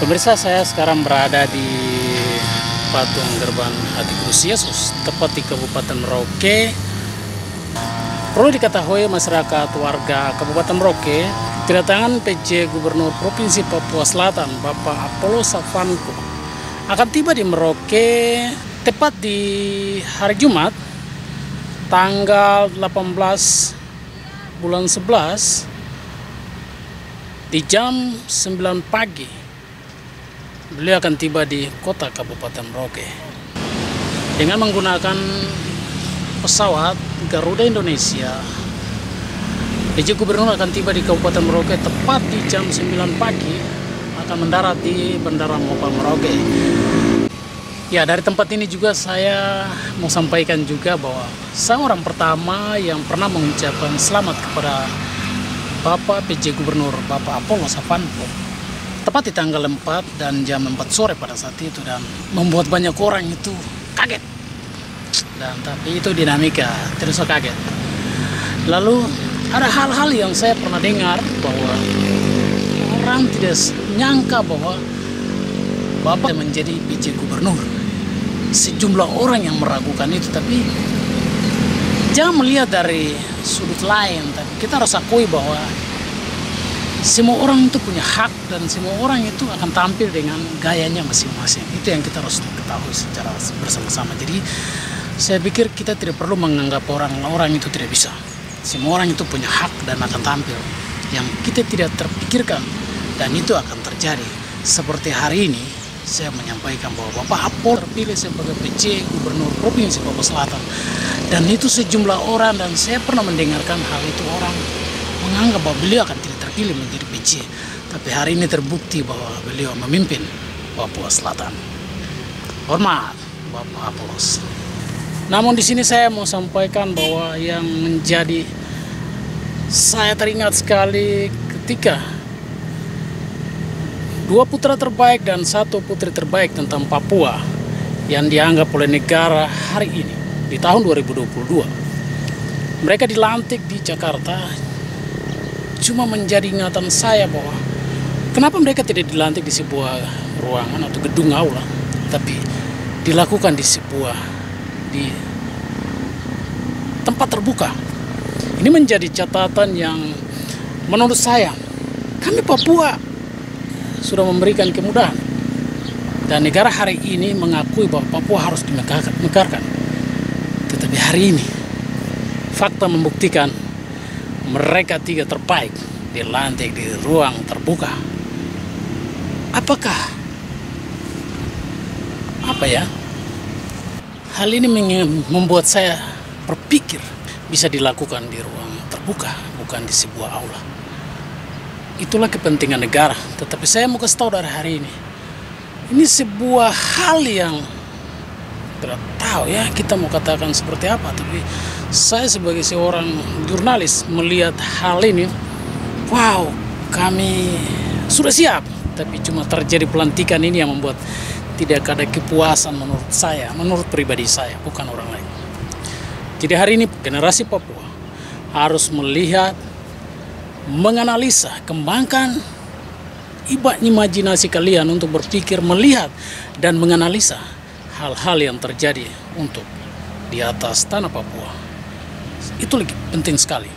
Pemirsa, saya sekarang berada di Patung Gerbang Hati Kudus Yesus, tepat di Kabupaten Merauke. Perlu diketahui masyarakat warga Kabupaten Merauke, kedatangan PJ Gubernur Provinsi Papua Selatan, Bapak Apollos Savanko, akan tiba di Merauke tepat di hari Jumat, tanggal 18 bulan 11 di jam 9 pagi. Beliau akan tiba di kota Kabupaten Merauke dengan menggunakan pesawat Garuda Indonesia. PJ Gubernur akan tiba di Kabupaten Merauke tepat di jam 9 pagi, akan mendarat di Bandara Mopal Merauke. Ya, dari tempat ini juga saya mau sampaikan juga bahwa saya orang pertama yang pernah mengucapkan selamat kepada Bapak PJ Gubernur Bapak Apollos Savanko tepat di tanggal 4 dan jam 4 sore pada saat itu, dan membuat banyak orang itu kaget. Dan tapi itu dinamika, terus kaget. Lalu ada hal-hal yang saya pernah dengar bahwa orang tidak nyangka bahwa Bapak menjadi PJ Gubernur. Sejumlah orang yang meragukan itu, tapi jangan melihat dari sudut lain. Tapi kita harus akui bahwa semua orang itu punya hak dan semua orang itu akan tampil dengan gayanya masing-masing. Itu yang kita harus ketahui secara bersama-sama. Jadi saya pikir kita tidak perlu menganggap orang itu tidak bisa. Semua orang itu punya hak dan akan tampil yang kita tidak terpikirkan, dan itu akan terjadi. Seperti hari ini saya menyampaikan bahwa Bapak Apollos terpilih sebagai PJ Gubernur Provinsi Papua Selatan, dan itu sejumlah orang, dan saya pernah mendengarkan hal itu, orang menganggap bahwa beliau akan tidak terpilih menjadi PJ, tapi hari ini terbukti bahwa beliau memimpin Papua Selatan. Hormat Bapak Apollos. Namun di sini saya mau sampaikan bahwa yang menjadi saya teringat sekali ketika dua putra terbaik dan satu putri terbaik tentang Papua yang dianggap oleh negara hari ini di tahun 2022. Mereka dilantik di Jakarta. Cuma menjadi ingatan saya bahwa kenapa mereka tidak dilantik di sebuah ruangan atau gedung aula, tapi dilakukan di tempat terbuka. Ini menjadi catatan yang menurut saya, kami Papua sudah memberikan kemudahan, dan negara hari ini mengakui bahwa Papua harus dimekarkan. Tetapi hari ini fakta membuktikan mereka tiga terbaik dilantik di ruang terbuka. Apakah hal ini membuat saya berpikir bisa dilakukan di ruang terbuka, bukan di sebuah aula. Itulah kepentingan negara. Tetapi saya mau kasih tahu dari hari ini sebuah hal yang tidak tahu ya kita mau katakan seperti apa, tapi saya sebagai seorang jurnalis melihat hal ini, wow, kami sudah siap, tapi cuma terjadi pelantikan ini yang membuat tidak ada kepuasan menurut saya, menurut pribadi saya, bukan orang lain. Jadi hari ini generasi Papua harus melihat, menganalisa, kembangkan imajinasi kalian untuk berpikir, melihat, dan menganalisa hal-hal yang terjadi untuk di atas tanah Papua. Itu lagi penting sekali.